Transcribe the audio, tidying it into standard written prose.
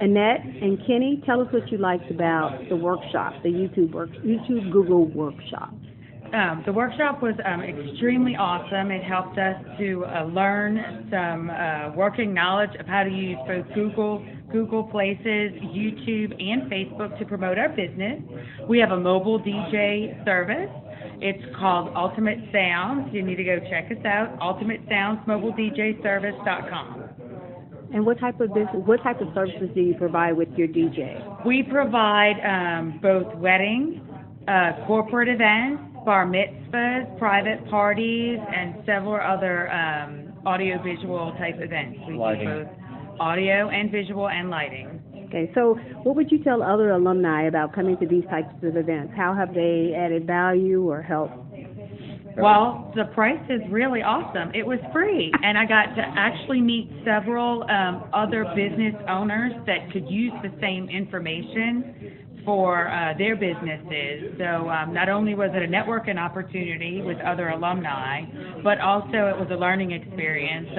Annette and Kenny, tell us what you liked about the workshop, the YouTube Google workshop. The workshop was extremely awesome. It helped us to learn some working knowledge of how to use both Google Places, YouTube, and Facebook to promote our business. We have a mobile DJ service. It's called Ultimate Sounds. You need to go check us out, ultimatesoundsmobiledjservice.com. And what type of services do you provide with your DJ? We provide both weddings, corporate events, bar mitzvahs, private parties, and several other audio-visual type events. We Lighting. do both audio and visual and lighting. Okay, so what would you tell other alumni about coming to these types of events? How have they added value or helped? Well, the price is really awesome. It was free, and I got to actually meet several other business owners that could use the same information for their businesses. So not only was it a networking opportunity with other alumni, but also it was a learning experience.